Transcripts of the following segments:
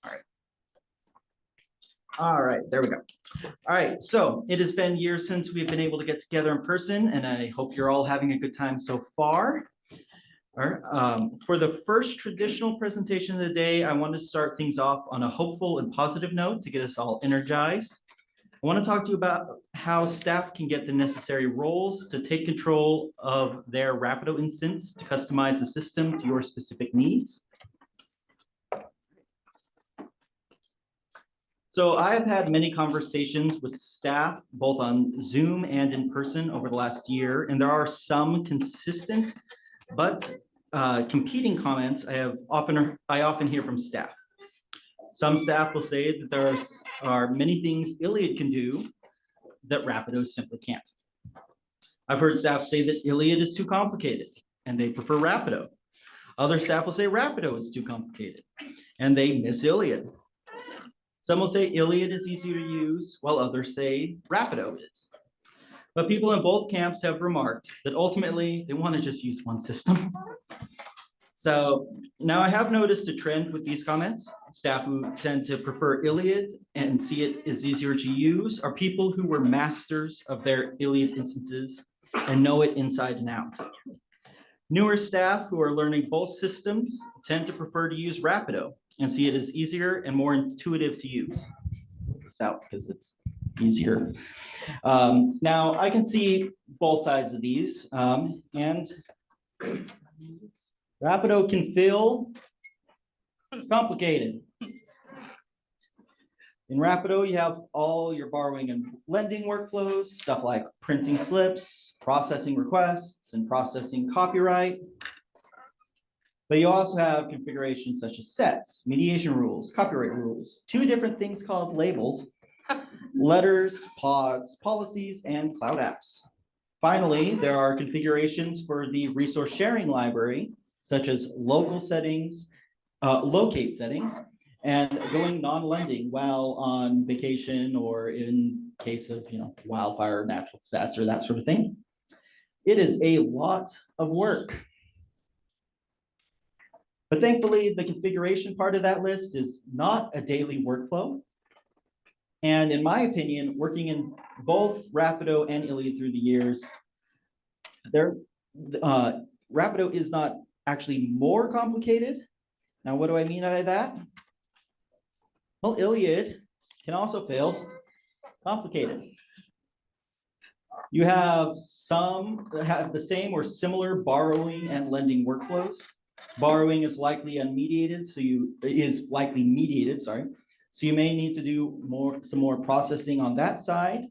All right. All right, there we go. All right, so it has been years since we've been able to get together in person, and I hope you're all having a good time so far. All right, for the first traditional presentation of the day, I want to start things off on a hopeful and positive note to get us all energized. I want to talk to you about how staff can get the necessary roles to take control of their Rapido instance to customize the system to your specific needs. So I have had many conversations with staff, both on Zoom and in person over the last year, and there are some consistent but competing comments I often hear from staff. Some staff will say that there are many things Iliad can do that Rapido simply can't. I've heard staff say that Iliad is too complicated and they prefer Rapido. Other staff will say Rapido is too complicated and they miss Iliad. Some will say Iliad is easier to use, while others say Rapido is. But people in both camps have remarked that ultimately they want to just use one system. So now I have noticed a trend with these comments. Staff who tend to prefer Iliad and see it as easier to use are people who were masters of their Iliad instances and know it inside and out. Newer staff who are learning both systems tend to prefer to use Rapido and see it as easier and more intuitive to use. This out because it's easier. Now I can see both sides of these, and Rapido can feel complicated. In Rapido, you have all your borrowing and lending workflows, stuff like printing slips, processing requests, and processing copyright. But you also have configurations such as sets, mediation rules, copyright rules, two different things called labels, letters, pods, policies, and cloud apps. Finally, there are configurations for the resource sharing library, such as local settings, locate settings, and going non-lending while on vacation or in case of wildfire, natural disaster, that sort of thing. It is a lot of work. But thankfully, the configuration part of that list is not a daily workflow. And in my opinion, working in both Rapido and Iliad through the years, Rapido is not actually more complicated. Now, what do I mean by that? Well, Iliad can also feel complicated. You have some that have the same or similar borrowing and lending workflows. Borrowing is likely unmediated, so you may need to do some more processing on that side.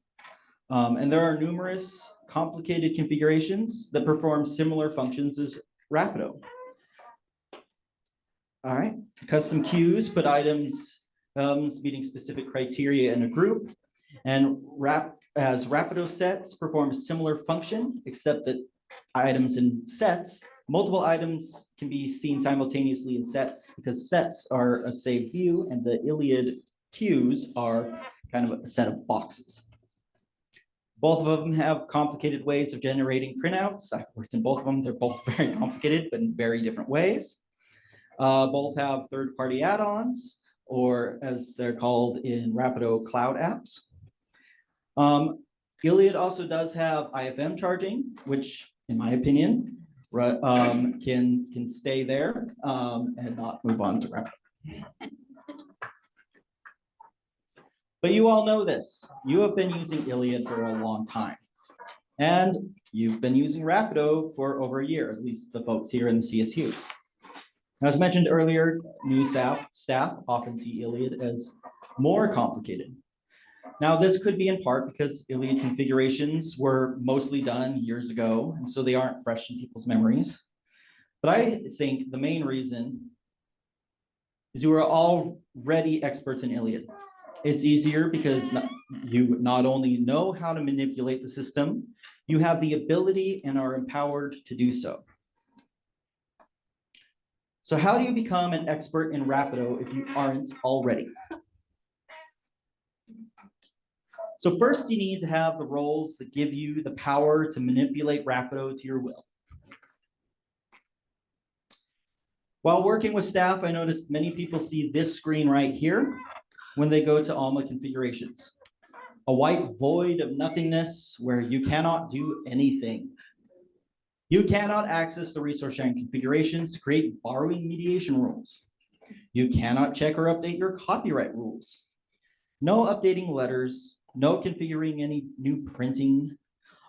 And there are numerous complicated configurations that perform similar functions as Rapido. All right, custom queues put items meeting specific criteria in a group, and as Rapido sets perform a similar function, except that items in sets, multiple items can be seen simultaneously in sets because sets are a saved view and the Iliad queues are kind of a set of boxes. Both of them have complicated ways of generating printouts. I've worked in both of them. They're both very complicated, but in very different ways. Both have third-party add-ons, or as they're called in Rapido, cloud apps. Iliad also does have IFM charging, which, in my opinion, can stay there and not move on to Rapido. But you all know this. You have been using Iliad for a long time. And you've been using Rapido for over a year, at least the folks here in the CSU. As mentioned earlier, new staff often see Iliad as more complicated. Now, this could be in part because Iliad configurations were mostly done years ago, and so they aren't fresh in people's memories. But I think the main reason is you are already experts in Iliad. It's easier because you not only know how to manipulate the system, you have the ability and are empowered to do so. So how do you become an expert in Rapido if you aren't already? So first, you need to have the roles that give you the power to manipulate Rapido to your will. While working with staff, I noticed many people see this screen right here when they go to Alma configurations. A white void of nothingness where you cannot do anything. You cannot access the resource sharing configurations to create borrowing mediation rules. You cannot check or update your copyright rules. No updating letters, no configuring any new printing.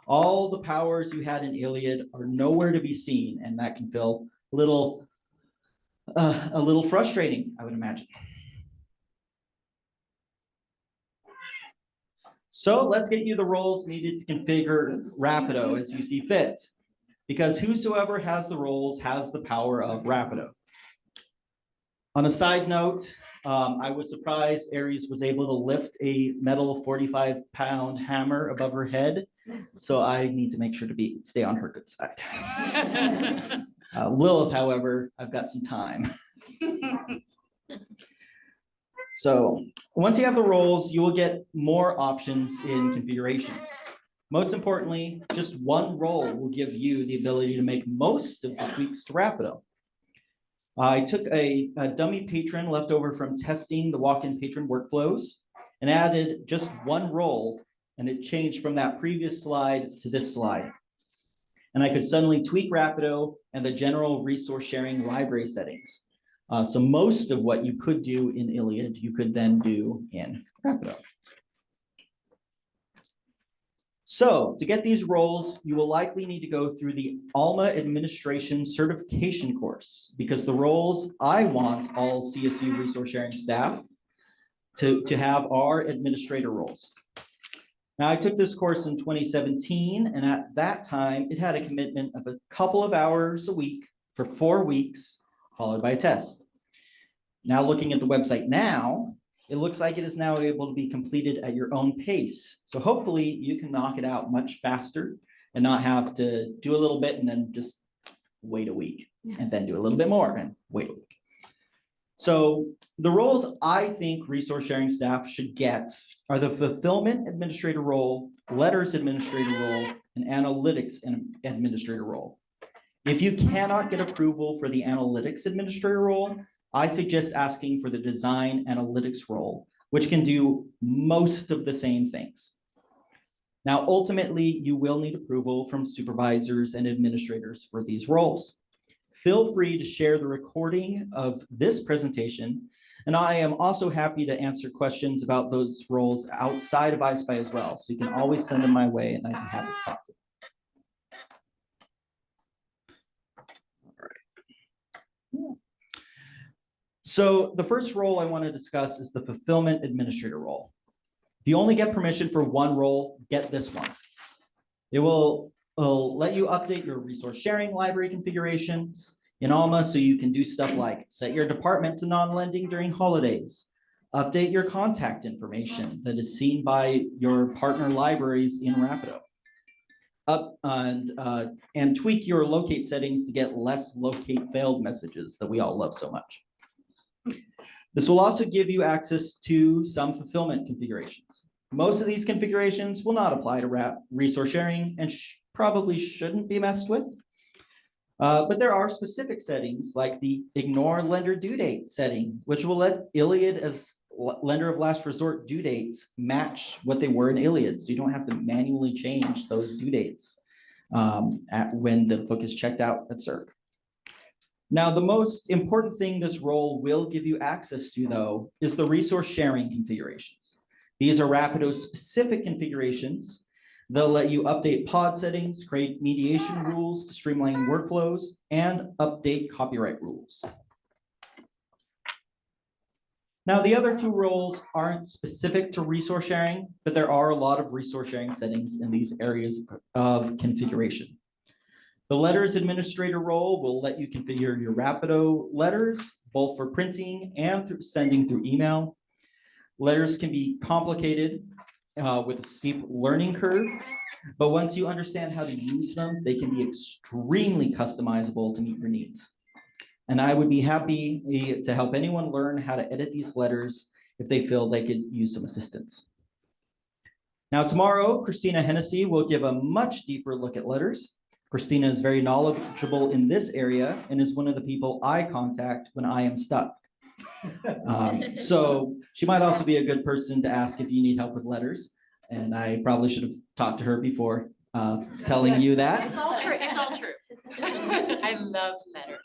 All the powers you had in Iliad are nowhere to be seen, and that can feel a little frustrating, I would imagine. So let's get you the roles needed to configure Rapido as you see fit, because whosoever has the roles has the power of Rapido. On a side note, I was surprised Aries was able to lift a metal 45-pound hammer above her head, so I need to make sure to stay on her good side. Lilith, however, I've got some time. So once you have the roles, you will get more options in configuration. Most importantly, just one role will give you the ability to make most of the tweaks to Rapido. I took a dummy patron left over from testing the walk-in patron workflows and added just one role, and it changed from that previous slide to this slide. And I could suddenly tweak Rapido and the general resource sharing library settings. So most of what you could do in Iliad, you could then do in Rapido. So to get these roles, you will likely need to go through the Alma Administration Certification course, because the roles I want all CSU resource sharing staff to have are administrator roles. Now, I took this course in 2017, and at that time, it had a commitment of a couple of hours a week for 4 weeks, followed by a test. Now, looking at the website now, it looks like it is now able to be completed at your own pace. So hopefully you can knock it out much faster and not have to do a little bit and then just wait a week and then do a little bit more and wait a week. So the roles I think resource sharing staff should get are the fulfillment administrator role, letters administrator role, and analytics administrator role. If you cannot get approval for the analytics administrator role, I suggest asking for the design analytics role, which can do most of the same things. Now, ultimately, you will need approval from supervisors and administrators for these roles. Feel free to share the recording of this presentation, and I am also happy to answer questions about those roles outside of I-SPIE as well, so you can always send them my way, and I'd be happy to talk to them. So the first role I want to discuss is the fulfillment administrator role. If you only get permission for one role, get this one. It will let you update your resource sharing library configurations in Alma, so you can do stuff like set your department to non-lending during holidays, update your contact information that is seen by your partner libraries in Rapido, and tweak your locate settings to get less locate failed messages that we all love so much. This will also give you access to some fulfillment configurations. Most of these configurations will not apply to resource sharing and probably shouldn't be messed with. But there are specific settings like the ignore lender due date setting, which will let Iliad as lender of last resort due dates match what they were in Iliad. So you don't have to manually change those due dates when the book is checked out at CERC. Now, the most important thing this role will give you access to, though, is the resource sharing configurations. These are Rapido's specific configurations. They'll let you update pod settings, create mediation rules to streamline workflows, and update copyright rules. Now, the other two roles aren't specific to resource sharing, but there are a lot of resource sharing settings in these areas of configuration. The letters administrator role will let you configure your Rapido letters, both for printing and sending through email. Letters can be complicated with a steep learning curve, but once you understand how to use them, they can be extremely customizable to meet your needs. And I would be happy to help anyone learn how to edit these letters if they feel they could use some assistance. Now, tomorrow, Christina Hennessy will give a much deeper look at letters. Christina is very knowledgeable in this area and is one of the people I contact when I am stuck. So she might also be a good person to ask if you need help with letters. And I probably should have talked to her before telling you that. It's all true. It's all true. I love letters.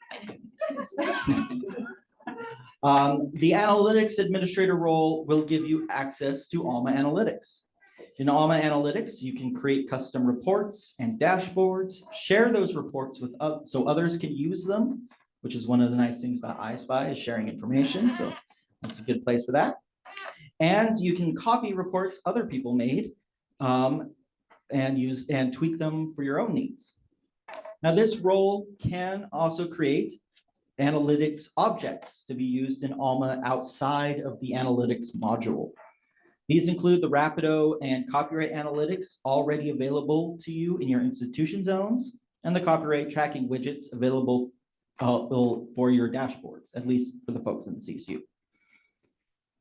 The analytics administrator role will give you access to Alma Analytics. In Alma Analytics, you can create custom reports and dashboards, share those reports with so others can use them, which is one of the nice things about I-SPIE is sharing information. So that's a good place for that. And you can copy reports other people made and use and tweak them for your own needs. Now, this role can also create analytics objects to be used in Alma outside of the analytics module. These include the Rapido and copyright analytics already available to you in your institution zones, and the copyright tracking widgets available for your dashboards, at least for the folks in the CSU.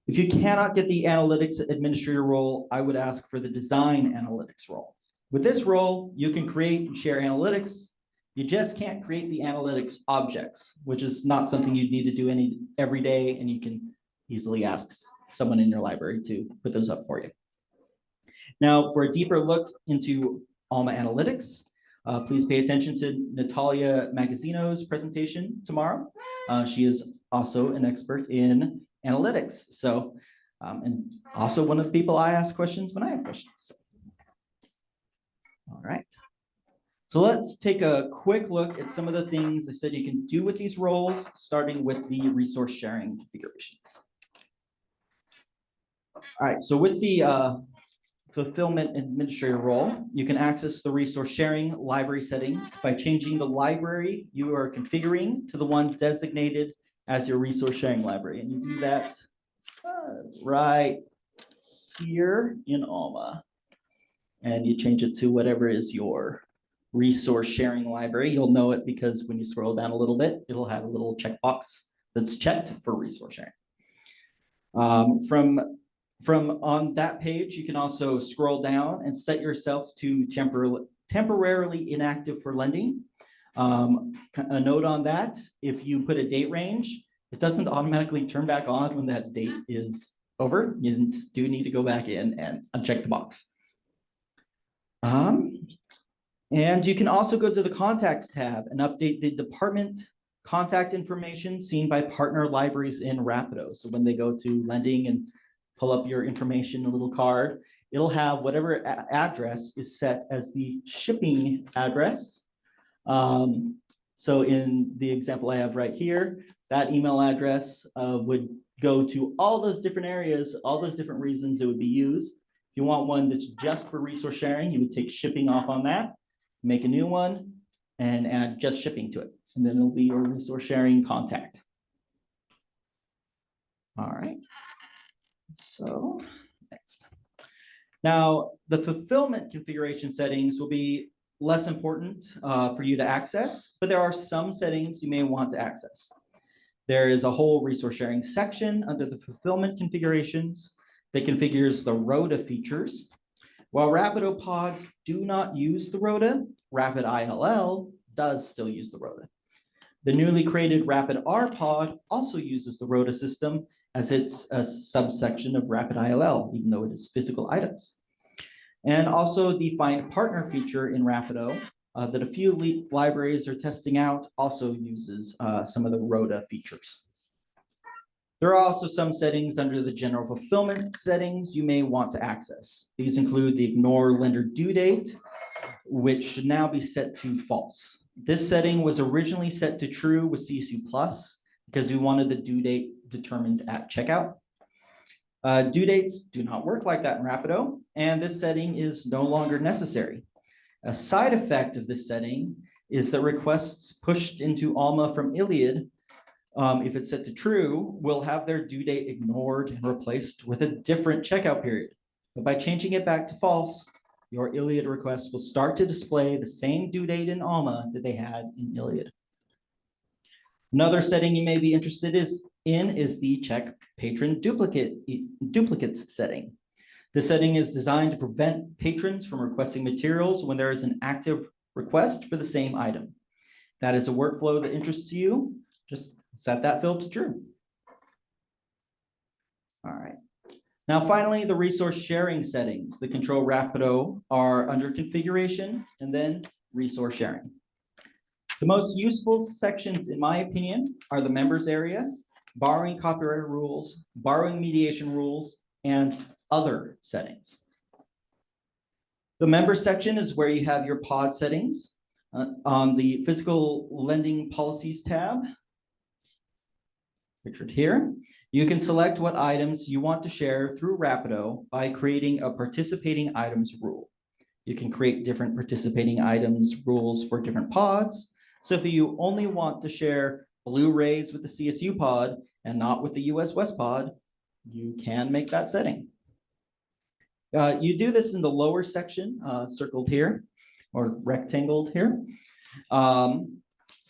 If you cannot get the analytics administrator role, I would ask for the design analytics role. With this role, you can create and share analytics. You just can't create the analytics objects, which is not something you'd need to do every day, and you can easily ask someone in your library to put those up for you. Now, for a deeper look into Alma Analytics, please pay attention to Natalia Magazzino's presentation tomorrow. She is also an expert in analytics. So, and also one of the people I ask questions when I have questions. So. All right. So let's take a quick look at some of the things I said you can do with these roles, starting with the resource sharing configurations. All right, so with the fulfillment administrator role, you can access the resource sharing library settings by changing the library you are configuring to the one designated as your resource sharing library. And you do that right here in Alma. And you change it to whatever is your resource sharing library. You'll know it because when you scroll down a little bit, it'll have a little checkbox that's checked for resource sharing. From on that page, you can also scroll down and set yourself to temporarily inactive for lending. A note on that, if you put a date range, it doesn't automatically turn back on when that date is over. You do need to go back in and uncheck the box. And you can also go to the Contacts tab and update the department contact information seen by partner libraries in Rapido. So when they go to lending and pull up your information, a little card, it'll have whatever address is set as the shipping address. So in the example I have right here, that email address would go to all those different areas, all those different reasons it would be used. If you want one that's just for resource sharing, you would take shipping off on that, make a new one, and add just shipping to it. And then it'll be your resource sharing contact. All right. So next. Now, the fulfillment configuration settings will be less important for you to access, but there are some settings you may want to access. There is a whole resource sharing section under the fulfillment configurations that configures the ROTA features. While Rapido pods do not use the ROTA, Rapid ILL does still use the ROTA. The newly created Rapid R pod also uses the ROTA system as it's a subsection of Rapid ILL, even though it is physical items. And also the Find Partner feature in Rapido that a few libraries are testing out also uses some of the ROTA features. There are also some settings under the general fulfillment settings you may want to access. These include the ignore lender due date, which should now be set to false. This setting was originally set to true with CSU Plus because we wanted the due date determined at checkout. Due dates do not work like that in Rapido, and this setting is no longer necessary. A side effect of this setting is that requests pushed into Alma from Iliad, if it's set to true, will have their due date ignored and replaced with a different checkout period. But by changing it back to false, your Iliad requests will start to display the same due date in Alma that they had in Iliad. Another setting you may be interested in is the check patron duplicates setting. This setting is designed to prevent patrons from requesting materials when there is an active request for the same item. That is a workflow that interests you. Just set that field to true. All right. Now, finally, the resource sharing settings that control Rapido are under configuration and then resource sharing. The most useful sections, in my opinion, are the members area, borrowing copyright rules, borrowing mediation rules, and other settings. The member section is where you have your pod settings. On the physical lending policies tab, pictured here, you can select what items you want to share through Rapido by creating a participating items rule. You can create different participating items rules for different pods. So if you only want to share Blu-rays with the CSU pod and not with the US West pod, you can make that setting. You do this in the lower section, circled here, or rectangled here.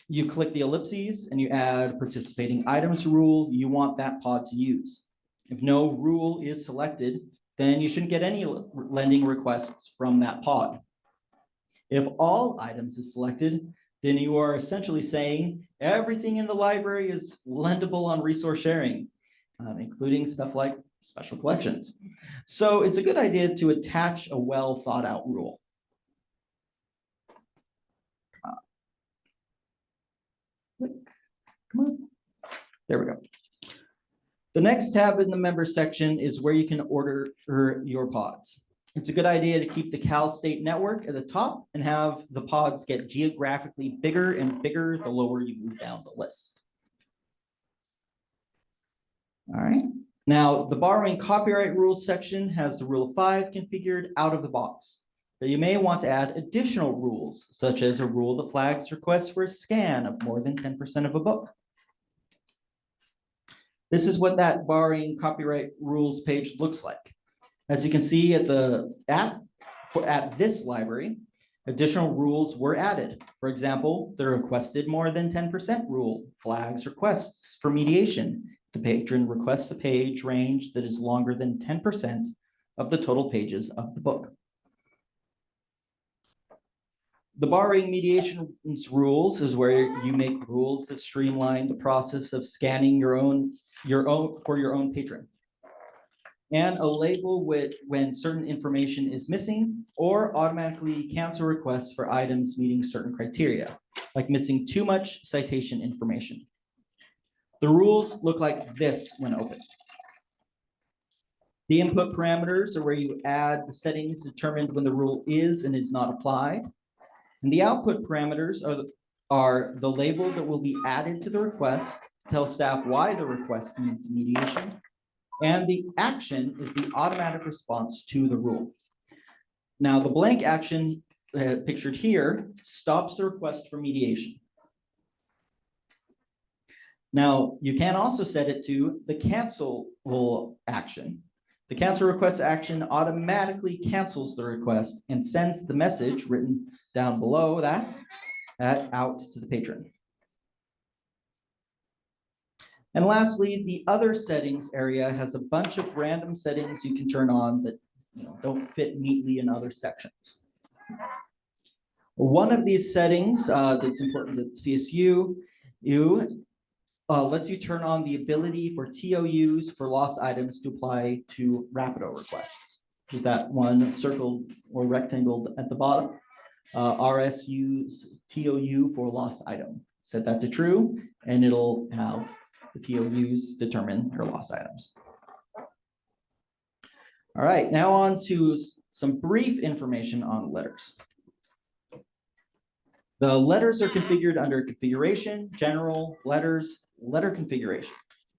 You click the ellipses and you add participating items rule you want that pod to use. If no rule is selected, then you shouldn't get any lending requests from that pod. If all items is selected, then you are essentially saying everything in the library is lendable on resource sharing, including stuff like special collections. So it's a good idea to attach a well thought out rule. Come on. There we go. The next tab in the member section is where you can order your pods. It's a good idea to keep the Cal State network at the top and have the pods get geographically bigger and bigger the lower you move down the list. All right. Now, the borrowing copyright rules section has the rule of 5 configured out of the box. But you may want to add additional rules, such as a rule that flags requests for a scan of more than 10% of a book. This is what that borrowing copyright rules page looks like. As you can see at this library, additional rules were added. For example, the requested more than 10% rule flags requests for mediation. The patron requests a page range that is longer than 10% of the total pages of the book. The borrowing mediation rules is where you make rules that streamline the process of scanning your own patron. And a label when certain information is missing, or automatically cancel requests for items meeting certain criteria, like missing too much citation information. The rules look like this when open. The input parameters are where you add the settings determined when the rule is and is not applied. And the output parameters are the label that will be added to the request to tell staff why the request needs mediation. And the action is the automatic response to the rule. Now, the blank action pictured here stops the request for mediation. Now, you can also set it to the cancel action. The cancel request action automatically cancels the request and sends the message written down below that out to the patron. And lastly, the other settings area has a bunch of random settings you can turn on that don't fit neatly in other sections. One of these settings that's important to CSU lets you turn on the ability for TOUs for lost items to apply to Rapido requests. Is that one circled or rectangled at the bottom? RSU's TOU for lost item. Set that to true, and it'll have the TOUs determine your lost items. All right, now on to some brief information on letters. The letters are configured under configuration, general, letters, letter configuration.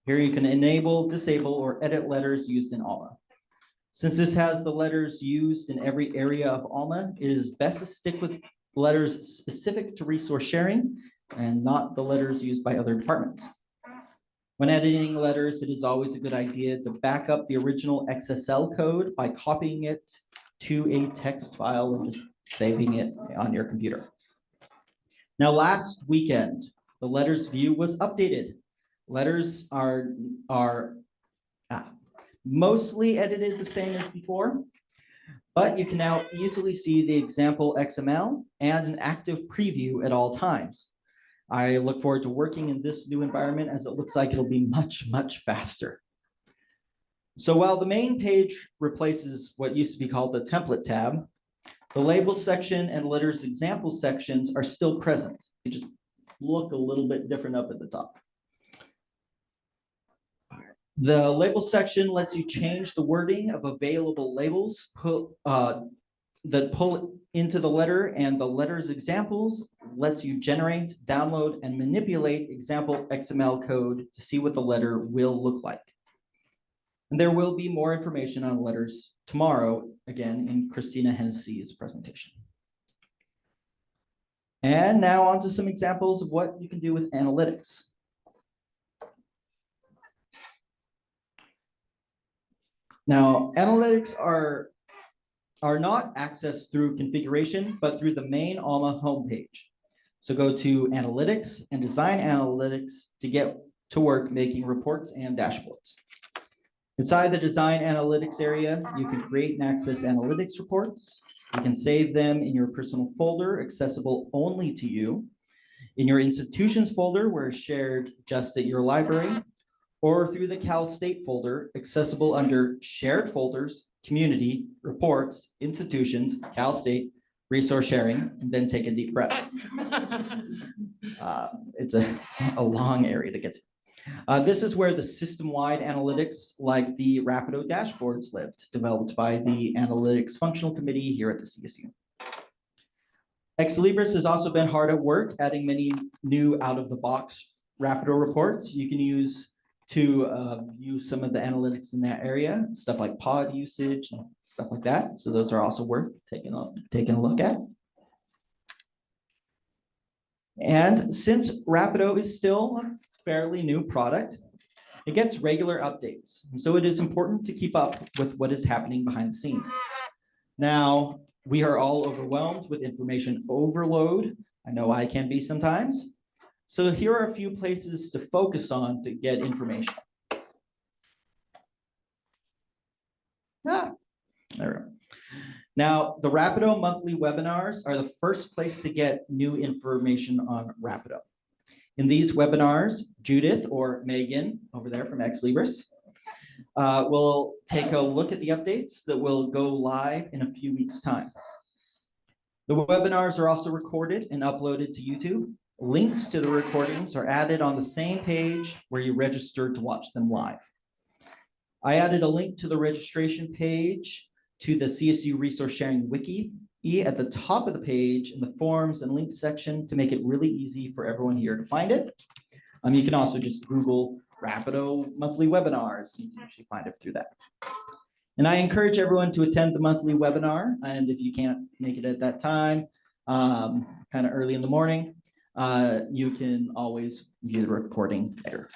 Here you can enable, disable, or edit letters used in ALMA. Since this has the letters used in every area of ALMA, it is best to stick with letters specific to resource sharing and not the letters used by other departments. When editing letters, it is always a good idea to back up the original XSL code by copying it to a text file and just saving it on your computer. Now, last weekend, the letters view was updated. Letters are mostly edited the same as before. but you can now easily see the example XML and an active preview at all times. I look forward to working in this new environment as it looks like it'll be much, much faster. So while the main page replaces what used to be called the template tab, the labels section and letters example sections are still present. They just look a little bit different up at the top. The label section lets you change the wording of available labels that pull into the letter, and the letter's examples lets you generate, download, and manipulate example XML code to see what the letter will look like. And there will be more information on letters tomorrow, again, in Christina Hennessy's presentation. And now on to some examples of what you can do with analytics. Now, analytics are not accessed through configuration, but through the main Alma homepage. So go to Analytics and Design Analytics to get to work making reports and dashboards. Inside the Design Analytics area, you can create and access analytics reports. You can save them in your personal folder, accessible only to you, in your institutions folder, where it's shared just at your library, or through the Cal State folder, accessible under Shared Folders, Community, Reports, Institutions, Cal State, Resource Sharing, and then take a deep breath. It's a long area to get to. This is where the system-wide analytics like the Rapido dashboards lived, developed by the Analytics Functional Committee here at the CSU. Ex Libris has also been hard at work adding many new out-of-the-box Rapido reports you can use to view some of the analytics in that area, stuff like pod usage and stuff like that. So those are also worth taking a look at. And since Rapido is still a fairly new product, it gets regular updates. And so it is important to keep up with what is happening behind the scenes. Now, we are all overwhelmed with information overload. I know I can be sometimes. So here are a few places to focus on to get information. There we go. Now, the Rapido monthly webinars are the first place to get new information on Rapido. In these webinars, Judith or Megan over there from Ex Libris will take a look at the updates that will go live in a few weeks' time. The webinars are also recorded and uploaded to YouTube. Links to the recordings are added on the same page where you registered to watch them live. I added a link to the registration page to the CSU Resource Sharing Wiki at the top of the page in the forms and links section to make it really easy for everyone here to find it. You can also just Google Rapido monthly webinars. You can actually find it through that. And I encourage everyone to attend the monthly webinar. And if you can't make it at that time, kind of early in the morning, you can always view the recording later.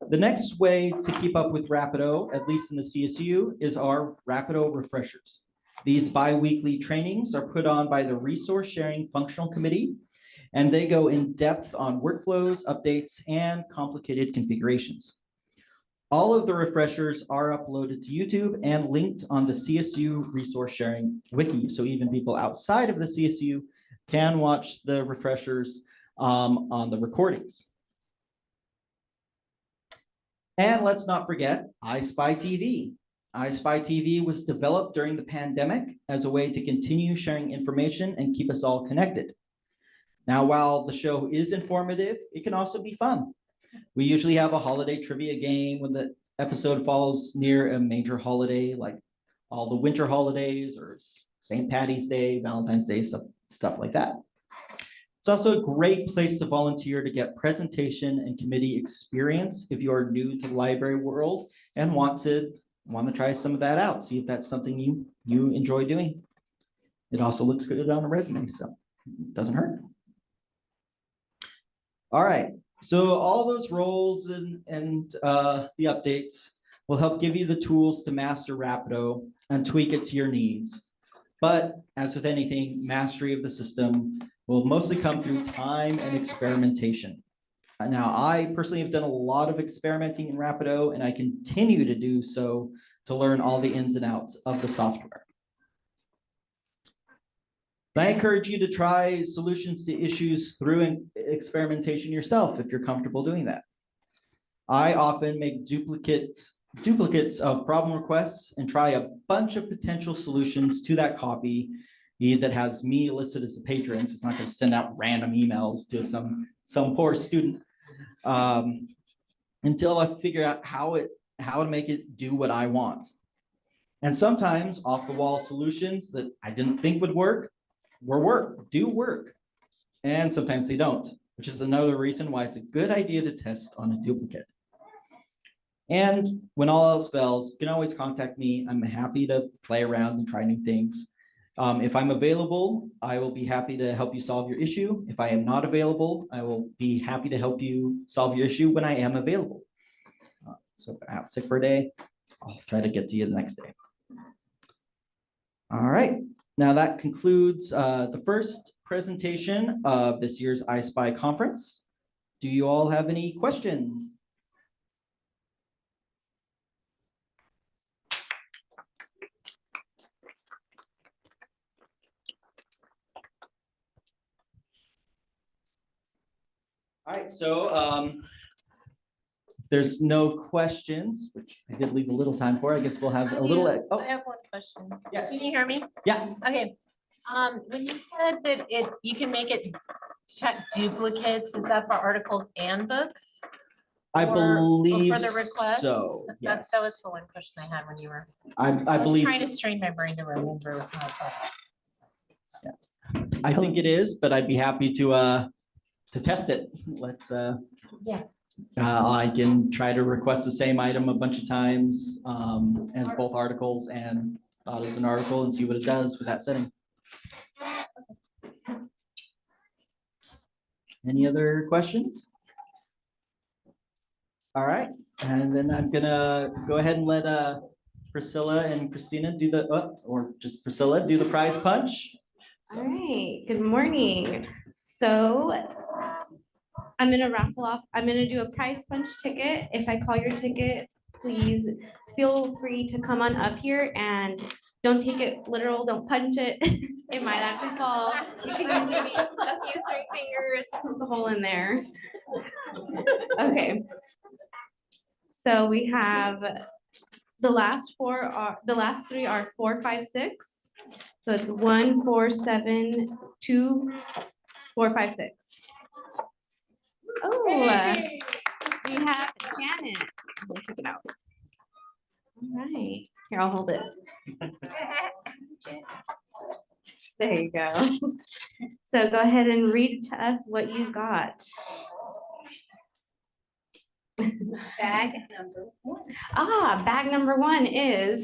The next way to keep up with Rapido, at least in the CSU, is our Rapido refreshers. These bi-weekly trainings are put on by the Resource Sharing Functional Committee, and they go in depth on workflows, updates, and complicated configurations. All of the refreshers are uploaded to YouTube and linked on the CSU Resource Sharing Wiki, so even people outside of the CSU can watch the refreshers on the recordings. And let's not forget I-SPIE TV. I-SPIE TV was developed during the pandemic as a way to continue sharing information and keep us all connected. Now, while the show is informative, it can also be fun. We usually have a holiday trivia game when the episode falls near a major holiday, like all the winter holidays or St. Patty's Day, Valentine's Day, stuff like that. It's also a great place to volunteer to get presentation and committee experience if you are new to the library world and want to try some of that out, see if that's something you enjoy doing. It also looks good on a resume, so it doesn't hurt. All right, so all those roles and the updates will help give you the tools to master Rapido and tweak it to your needs. But as with anything, mastery of the system will mostly come through time and experimentation. Now, I personally have done a lot of experimenting in Rapido, and I continue to do so to learn all the ins and outs of the software. But I encourage you to try solutions to issues through experimentation yourself if you're comfortable doing that. I often make duplicates of problem requests and try a bunch of potential solutions to that copy that has me listed as the patron. So it's not going to send out random emails to some poor student until I figure out how to make it do what I want. And sometimes off-the-wall solutions that I didn't think would work do work. And sometimes they don't, which is another reason why it's a good idea to test on a duplicate. And when all else fails, you can always contact me. I'm happy to play around and try new things. If I'm available, I will be happy to help you solve your issue. If I am not available, I will be happy to help you solve your issue when I am available. So if I'm out sick for a day, I'll try to get to you the next day. All right, now that concludes the first presentation of this year's I-SPIE conference. Do you all have any questions? All right, so there's no questions, which I did leave a little time for. I guess we'll have a little. I have one question. Yes. Can you hear me? Yeah. Okay. When you said that you can make it check duplicates, is that for articles and books? I Or believe for the requests? so. Yes. That was the one question I had when you were. I was believe. trying to strain my brain to remember what I thought. I think it is, but I'd be happy to test it. Let's. Yeah. I can try to request the same item a bunch of times as both articles and not as an article and see what it does with that setting. Any other questions? All right, and then I'm gonna go ahead and let Priscilla and Christina do the, or just Priscilla do the prize punch. All right, good morning. So I'm gonna raffle off, I'm gonna do a prize punch ticket. If I call your ticket, please feel free to come on up here and don't take it literal, don't punch it. It might actually fall. You can just give me a few 3 fingers, put the hole in there. Okay. So we have the last 3 are 4, 5, 6. So it's 1, 4, 7, 2, 4, 5, 6. Oh, we have Janet. We'll check it out. All right, here, I'll hold it. There you go. So go ahead and read to us what you got. Bag number 1. Bag number 1 is